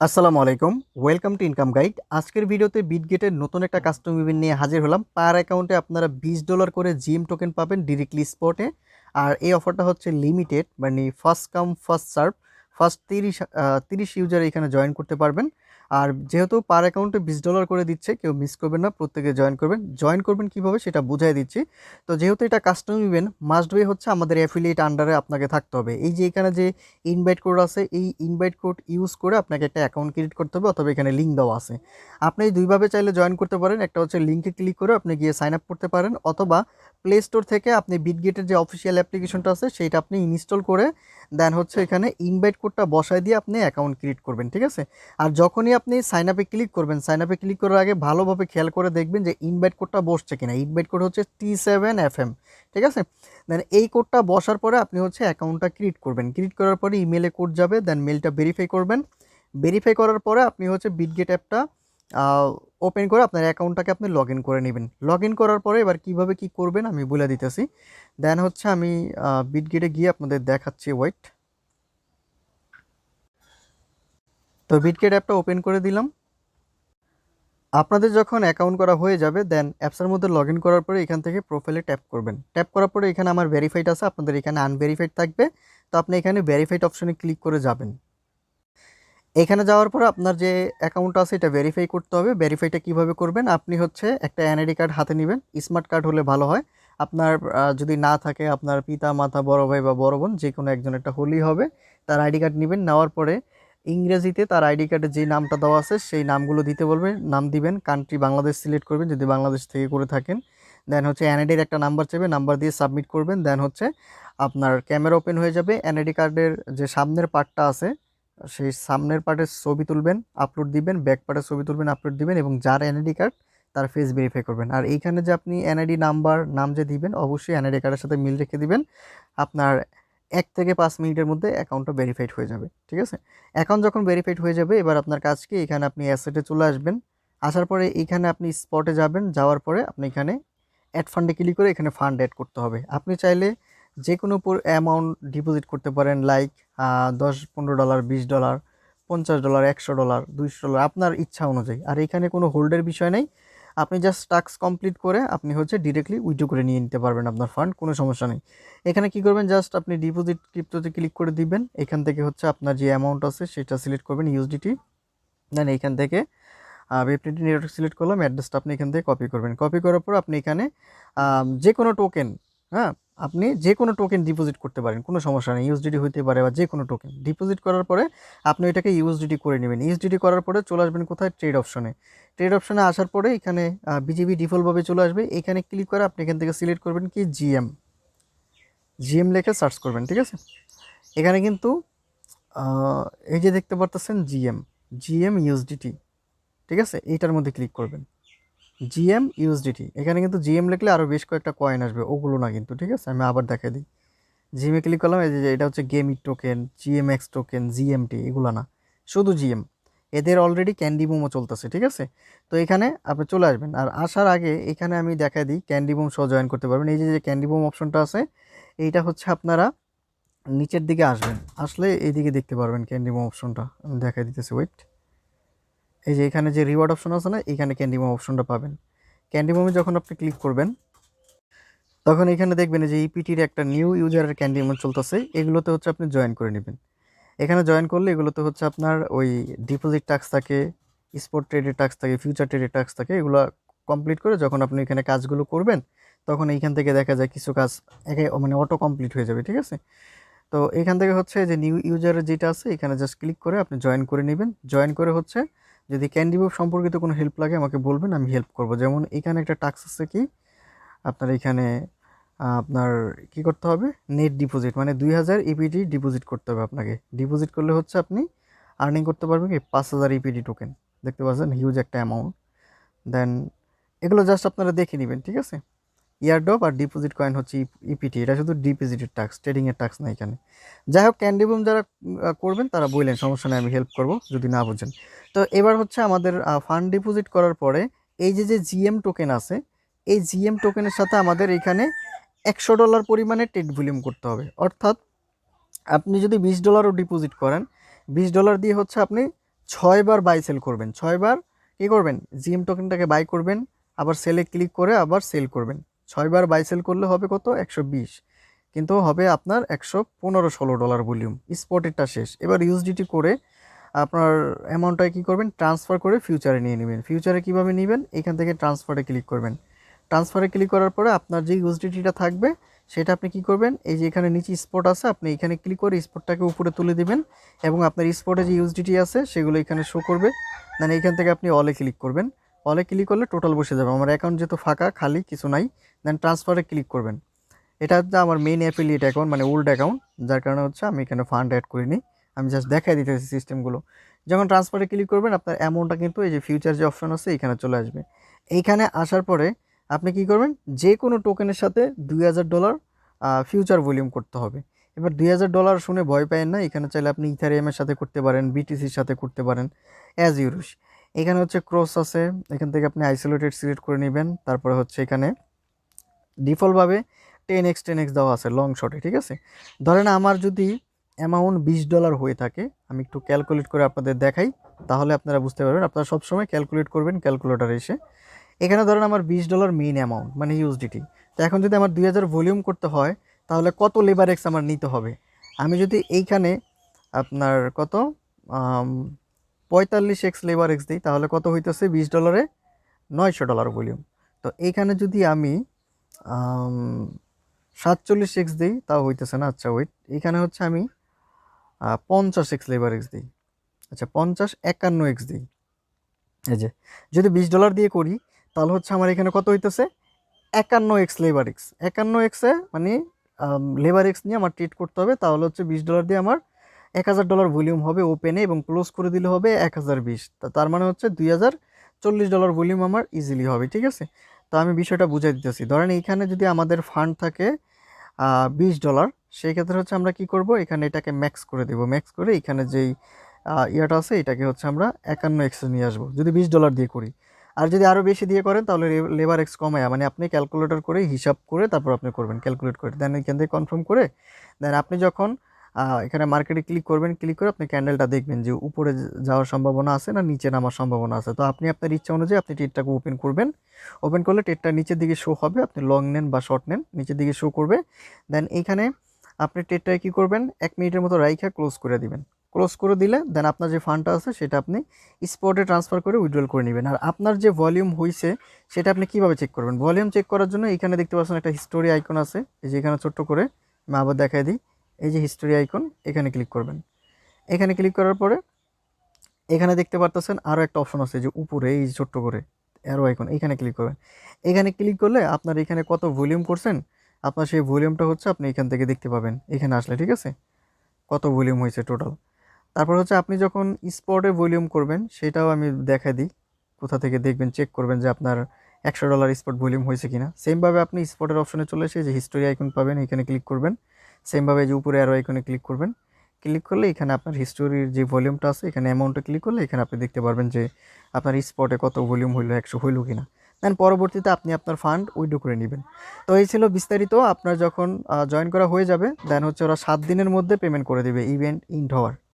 আসসালামু আলাইকুম, welcome to income guide. আজকের ভিডিওতে বিটগেটের নতুন একটা কাস্টম ইভেন্ট নিয়ে হাজির হলাম। পার অ্যাকাউন্টে আপনারা $20 করে জিএম টোকেন পাবেন ডিরেক্টলি স্পটে। আর এই অফারটা হচ্ছে লিমিটেড, মানে first come first serve. First 30 user এখানে জয়েন করতে পারবেন। আর যেহেতু পার অ্যাকাউন্টে $20 করে দিচ্ছে, কেউ মিস করবেন না, প্রত্যেকে জয়েন করবেন কীভাবে সেটা বুঝাই দিচ্ছি। তো যেহেতু এটা কাস্টম ইভেন্ট, মাস্ট বি হচ্ছে আমাদের অ্যাফিলিয়েট আন্ডারে আপনাকে থাকতে হবে। এই যে এখানে যে ইনভাইট কোড আছে, এই ইনভাইট কোড ইউজ করে আপনাকে একটা অ্যাকাউন্ট ক্রিয়েট করতে হবে, অথবা এখানে লিঙ্ক দেওয়া আছে। আপনি দুইভাবে চাইলে জয়েন করতে পারেন। একটা হচ্ছে লিঙ্কে ক্লিক করে আপনি গিয়ে সাইন আপ করতে পারেন, অথবা প্লে স্টোর থেকে আপনি বিটগেটের যে অফিসিয়াল অ্যাপ্লিকেশনটা আছে সেইটা আপনি ইনস্টল করে দেন হচ্ছে এখানে ইনভাইট কোডটা বসায় দিয়ে আপনি অ্যাকাউন্ট ক্রিয়েট করবেন, ঠিক আছে। আর যখনই আপনি সাইন আপে ক্লিক করবেন, সাইন আপে ক্লিক করার আগে ভালোভাবে খেয়াল করে দেখবেন যে ইনভাইট কোডটা বসছে কিনা। ইনভাইট কোড হচ্ছে T7FM, ঠিক আছে। দেন এই কোডটা বসার পরে আপনি হচ্ছে অ্যাকাউন্টটা ক্রিয়েট করবেন। ক্রিয়েট করার পরে ইমেলে কোড যাবে, দেন মেলটা ভেরিফাই করবেন। ভেরিফাই করার পরে আপনি হচ্ছে বিটগেট অ্যাপটা ওপেন করে আপনার অ্যাকাউন্টটাকে আপনি লগ ইন করে নেবেন। লগ ইন করার পরে এবার কিভাবে কি করবেন আমি বলে দিতেছি। দেন হচ্ছে আমি বিটগেটে গিয়ে আপনাদের দেখাচ্ছি, ওয়েট। তো বিটগেট অ্যাপটা ওপেন করে দিলাম। আপনাদের যখন অ্যাকাউন্ট করা হয়ে যাবে, দেন অ্যাপসের মধ্যে লগ ইন করার পরে এখান থেকে প্রোফাইলে ট্যাপ করবেন। ট্যাপ করার পরে এখানে আমার ভেরিফাইড আছে, আপনাদের এখানে আনভেরিফাইড থাকবে। তো আপনি এখানে ভেরিফাইড অপশনে ক্লিক করে যাবেন। এখানে যাওয়ার পর আপনার যে অ্যাকাউন্ট আছে এটা ভেরিফাই করতে হবে। ভেরিফাইটা কিভাবে করবেন, আপনি হচ্ছে একটা এনআইডি কার্ড হাতে নেবেন। স্মার্ট কার্ড হলে ভালো হয়। আপনার যদি না থাকে, আপনার পিতা মাতা, বড় ভাই বা বড় বোন যে কোনো একজন একটা হলেই হবে। তার আইডি কার্ড নেবেন। নেওয়ার পরে ইংরেজিতে তার আইডি কার্ডে যে নামটা দেওয়া আছে সেই নামগুলো দিতে বলবে, নাম দিবেন। কান্ট্রি বাংলাদেশ সিলেক্ট করবেন যদি বাংলাদেশ থেকে করে থাকেন। দেন হচ্ছে এনআইডির একটা নাম্বার চাইবে, নাম্বার দিয়ে সাবমিট করবেন। দেন হচ্ছে আপনার ক্যামেরা ওপেন হয়ে যাবে। এনআইডি কার্ডের যে সামনের পার্টটা আছে সেই সামনের পার্টের ছবি তুলবেন, আপলোড দিবেন। ব্যাক পার্টের ছবি তুলবেন, আপলোড দিবেন, এবং যার এনআইডি কার্ড তার ফেস ভেরিফাই করবেন। আর এইখানে যে আপনি এনআইডি নাম যে দিবেন, অবশ্যই এনআইডি কার্ডের সাথে মিল রেখে দিবেন। আপনার 1 থেকে 5 মিনিটের মধ্যে অ্যাকাউন্টটা ভেরিফাইড হয়ে যাবে, ঠিক আছে। অ্যাকাউন্ট যখন ভেরিফাইড হয়ে যাবে, এবার আপনার কাজ কি, এখানে আপনি অ্যাসেটে চলে আসবেন। আসার পরে এইখানে আপনি স্পটে যাবেন। যাওয়ার পরে আপনি এখানে অ্যাড ফান্ডে ক্লিক করে এখানে ফান্ড অ্যাড করতে হবে। আপনি চাইলে যে কোনো অ্যামাউন্ট ডিপোজিট করতে পারেন, লাইক $10-15, $20, $50, $100, $200, আপনার ইচ্ছা অনুযায়ী। আর এখানে কোনো হোল্ডের বিষয় নেই। আপনি জাস্ট টাস্ক কমপ্লিট করে আপনি হচ্ছে ডিরেক্টলি উইথড্র করে নিয়ে নিতে পারবেন আপনার ফান্ড, কোনো সমস্যা নেই। এখানে কি করবেন, জাস্ট আপনি ডিপোজিট ক্রিপ্টোতে ক্লিক করে দিবেন। এখান থেকে হচ্ছে আপনার যে অ্যামাউন্ট আছে সেটা সিলেক্ট করবেন, ইউএসডিটি। দেন এইখান থেকে ওয়েবনেট নেটওয়ার্ক সিলেক্ট করলাম, অ্যাড্রেসটা আপনি এখান থেকে কপি করবেন। কপি করার পর আপনি এখানে যে কোনো টোকেন, হ্যাঁ, আপনি যে কোনো টোকেন ডিপোজিট করতে পারেন, কোনো সমস্যা নেই। ইউএসডিটি হইতে পারে বা যে কোনো টোকেন ডিপোজিট করার পরে আপনি এটাকে ইউএসডিটি করে নেবেন। ইউএসডিটি করার পরে চলে আসবেন কোথায়, ট্রেড অপশনে। ট্রেড অপশনে আসার পরে এখানে বিজিবি ডিফল্টভাবে চলে আসবে। এখানে ক্লিক করে আপনি এখান থেকে সিলেক্ট করবেন কি, জিএম। জিএম লিখে সার্চ করবেন, ঠিক আছে। এখানে কিন্তু এই যে দেখতে পারতেছেন জিএম, জিএম ইউএসডিটি, ঠিক আছে। এইটার মধ্যে ক্লিক করবেন, জিএম ইউএসডিটি। এখানে কিন্তু জিএম লিখলে আরও বেশ কয়েকটা কয়েন আসবে, ওগুলো না কিন্তু, ঠিক আছে। আমি আবার দেখাই দিই। জিএমে ক্লিক করলাম, এই যে এটা হচ্ছে গেমিট টোকেন, জিএমএক্স টোকেন, জিএমটি, এগুলো না, শুধু জিএম। এদের অলরেডি ক্যান্ডি বুমও চলতেছে, ঠিক আছে। তো এখানে আপনি চলে আসবেন। আর আসার আগে এখানে আমি দেখাই দিই, ক্যান্ডি বুম সহ জয়েন করতে পারবেন। এই যে ক্যান্ডি বুম অপশনটা আছে, এইটা হচ্ছে আপনারা নিচের দিকে আসবেন, আসলে এইদিকে দেখতে পারবেন ক্যান্ডি বুম অপশনটা। আমি দেখাই দিতেছি, ওয়েট। এই যে এখানে যে রিওয়ার্ড অপশন আছে না, এখানে ক্যান্ডি বুম অপশনটা পাবেন। ক্যান্ডি বুমে যখন আপনি ক্লিক করবেন, তখন এখানে দেখবেন যে ইপিটির একটা নিউ ইউজারের ক্যান্ডি বুম চলতেছে। এগুলোতে হচ্ছে আপনি জয়েন করে নেবেন। এখানে জয়েন করলে এগুলোতে হচ্ছে আপনার ওই ডিপোজিট ট্যাক্স থাকে, স্পট ট্রেডের ট্যাক্স থাকে, ফিউচার ট্রেডের ট্যাক্স থাকে। এগুলো কমপ্লিট করে যখন আপনি এখানে কাজগুলো করবেন, তখন এইখান থেকে দেখা যায় কিছু কাজ মানে অটো কমপ্লিট হয়ে যাবে, ঠিক আছে। তো এখান থেকে হচ্ছে যে নিউ ইউজারের যেটা আছে, এখানে জাস্ট ক্লিক করে আপনি জয়েন করে নেবেন। জয়েন করে হচ্ছে যদি ক্যান্ডি বুম সম্পর্কিত কোনো হেল্প লাগে আমাকে বলবেন, আমি হেল্প করব। যেমন এখানে একটা টাস্ক আছে কি, আপনার এখানে আপনার কি করতে হবে, নেট ডিপোজিট, মানে 2000 ইপিডি ডিপোজিট করতে হবে আপনাকে। ডিপোজিট করলে হচ্ছে আপনি আর্নিং করতে পারবেন কি 5000 ইপিডি টোকেন। দেখতে পাচ্ছেন, হিউজ একটা অ্যামাউন্ট। দেন এগুলো জাস্ট আপনারা দেখে নেবেন, ঠিক আছে। ইয়ারড্রপ আর ডিপোজিট কয়েন হচ্ছে ইপিটি, এটা শুধু ডিপোজিটের টাস্ক, ট্রেডিংয়ের টাস্ক না এখানে। যাই হোক, ক্যান্ডিবুম যারা করবেন তারা বললেন, সমস্যা নেই, আমি হেল্প করব যদি না বুঝেন। তো এবার হচ্ছে আমাদের ফান্ড ডিপোজিট করার পরে এই যে জিএম টোকেন আছে, এই জিএম টোকেনের সাথে আমাদের এখানে $100 পরিমাণে ট্রেড ভলিউম করতে হবে। অর্থাৎ আপনি যদি $20ও ডিপোজিট করেন, $20 দিয়ে হচ্ছে আপনি 6 বার বাই সেল করবেন, 6 বার কী করবেন, জিএম টোকেনটাকে বাই করবেন, আবার সেলে ক্লিক করে আবার সেল করবেন। 6 বার বাই সেল করলে হবে কত, 120, কিন্তু হবে আপনার 115-16 ডলার ভলিউম। স্পটেরটা শেষ। এবার ইউএসডিটি করে আপনার অ্যামাউন্টটা কী করবেন, ট্রান্সফার করে ফিউচারে নিয়ে নেবেন। ফিউচারে কীভাবে নেবেন, এখান থেকে ট্রান্সফারে ক্লিক করবেন। ট্রান্সফারে ক্লিক করার পরে আপনার যে ইউএসডিটিটা থাকবে সেটা আপনি কী করবেন, এই যে এখানে নিচে স্পট আছে, আপনি এখানে ক্লিক করে স্পটটাকে উপরে তুলে দিবেন এবং আপনার স্পটে যে ইউএসডিটি আছে সেগুলো এখানে শো করবে। দেন এইখান থেকে আপনি অলে ক্লিক করবেন। অলে ক্লিক করলে টোটাল বসে যাবে। আমার অ্যাকাউন্ট যেহেতু ফাঁকা, খালি কিছু নাই, দেন ট্রান্সফারে ক্লিক করবেন। এটা হচ্ছে আমার মেইন অ্যাফিলিয়েট অ্যাকাউন্ট, মানে ওল্ড অ্যাকাউন্ট, যার কারণে হচ্ছে আমি এখানে ফান্ড অ্যাড করিনি। আমি জাস্ট দেখাই দিতেছি সিস্টেমগুলো। যখন ট্রান্সফারে ক্লিক করবেন আপনার অ্যামাউন্টটা কিন্তু এই যে ফিউচার যে অপশন আছে এখানে চলে আসবে। এইখানে আসার পরে আপনি কি করবেন, যে কোনো টোকেনের সাথে $2000 ফিউচার ভলিউম করতে হবে। এবার $2000 শুনে ভয় পাবেন না, এখানে চাইলে আপনি ইথারিয়ামের সাথে করতে পারেন, বিটিসির সাথে করতে পারেন, অ্যাজ ইউরুস। এখানে হচ্ছে ক্রস আছে, এখান থেকে আপনি আইসোলেটেড সিলেক্ট করে নেবেন। তারপরে হচ্ছে এখানে ডিফল্টভাবে 10x 10x দেওয়া আছে লং শটে, ঠিক আছে। ধরেন আমার যদি অ্যামাউন্ট $20 হয়ে থাকে, আমি একটু ক্যালকুলেট করে আপনাদের দেখাই, তাহলে আপনারা বুঝতে পারবেন। আপনারা সবসময় ক্যালকুলেট করবেন ক্যালকুলেটারে এসে। এখানে ধরেন আমার $20 মেইন অ্যামাউন্ট, মানে ইউএসডিটি। তো এখন যদি আমার 2000 ভলিউম করতে হয় তাহলে কত লেবার এক্স আমার নিতে হবে। আমি যদি এইখানে আপনার কত 45x লেবার এক্স দিই তাহলে কত হইতেছে, $20 $900 ভলিউম। তো এইখানে যদি আমি 47x দিই তাও হইতেছে না। আচ্ছা ওয়েট, এখানে হচ্ছে আমি 50x লেবার এক্স দিই। আচ্ছা 51x দিই। এই যে যদি $20 দিয়ে করি তাহলে হচ্ছে আমার এখানে কত হইতেছে, 51x লেবার এক্স। 51x-এ মানে লেবার এক্স নিয়ে আমার ট্রিট করতে হবে। তাহলে হচ্ছে $20 দিয়ে আমার $1000 ভলিউম হবে ওপেনে, এবং ক্লোজ করে দিলে হবে 1020। তার মানে হচ্ছে $2040 ভলিউম আমার ইজিলি হবে, ঠিক আছে। তো আমি বিষয়টা বুঝাই দিতেছি। ধরেন এইখানে যদি আমাদের ফান্ড থাকে $20, সেই ক্ষেত্রে হচ্ছে আমরা কি করব, এখানে এটাকে ম্যাক্স করে দেব। ম্যাক্স করে এখানে যেই ইয়াটা আছে এটাকে হচ্ছে আমরা 51x নিয়ে আসবো যদি $20 দিয়ে করি। আর যদি আরও বেশি দিয়ে করেন তাহলে লেবার এক্স কমায়, মানে আপনি ক্যালকুলেটর করে হিসাব করে তারপর আপনি করবেন, ক্যালকুলেট করে দেন এখান থেকে কনফার্ম করে। দেন আপনি যখন এখানে মার্কেটে ক্লিক করবেন, ক্লিক করে আপনি ক্যান্ডেলটা দেখবেন যে উপরে যাওয়ার সম্ভাবনা আছে না নিচে নামার সম্ভাবনা আছে। তো আপনি আপনার ইচ্ছা অনুযায়ী আপনি ট্রেডটাকে ওপেন করবেন। ওপেন করলে ট্রেডটা নিচের দিকে শো হবে, আপনি লং নেন বা শর্ট নেন, নিচের দিকে শো করবে। দেন এইখানে আপনি ট্রেডটাকে কী করবেন, 1 মিনিটের মতো রাইখা ক্লোজ করে দিবেন। ক্লোজ করে দিলে দেন আপনার যে ফান্ডটা আছে সেটা আপনি স্পটে ট্রান্সফার করে উইথড্রল করে নেবেন। আর আপনার যে ভলিউম হয়েছে সেটা আপনি কীভাবে চেক করবেন, ভলিউম চেক করার জন্য এখানে দেখতে পাচ্ছেন একটা হিস্টোরি আইকন আছে, এই যে এখানে ছোট্ট করে আমি আবার দেখাই দিই। এই যে হিস্টোরি আইকন, এখানে ক্লিক করবেন। এখানে ক্লিক করার পরে এখানে দেখতে পারতেছেন আরও একটা অপশন আছে যে উপরে এই ছোট্ট করে অ্যারো আইকন, এখানে ক্লিক করবেন। এখানে ক্লিক করলে আপনার এখানে কত ভলিউম করছেন আপনার সেই ভলিউমটা হচ্ছে আপনি এখান থেকে দেখতে পাবেন এখানে আসলে, ঠিক আছে, কত ভলিউম হয়েছে টোটাল। তারপর হচ্ছে আপনি যখন স্পটে ভলিউম করবেন সেটাও আমি দেখাই দিই, কোথা থেকে দেখবেন চেক করবেন যে আপনার $100 স্পট ভলিউম হয়েছে কিনা। সেমভাবে আপনি স্পটের অপশনে চলে এসে যে হিস্টোরি আইকন পাবেন এখানে ক্লিক করবেন। সেমভাবে যে উপরে অ্যারো আইকনে ক্লিক করবেন। ক্লিক করলে এখানে আপনার হিস্টোরির যে ভলিউমটা আছে এখানে অ্যামাউন্টে ক্লিক করলে এখানে আপনি দেখতে পারবেন যে আপনার স্পটে কত ভলিউম হইলো, 100 হইলো কিনা। দেন পরবর্তীতে আপনি আপনার ফান্ড উইথড্র করে নেবেন। তো এই ছিল বিস্তারিত। আপনার যখন জয়েন করা হয়ে যাবে দেন হচ্ছে ওরা 7 দিনের মধ্যে পেমেন্ট করে দেবে ইভেন্ট ইন্ড হওয়ার।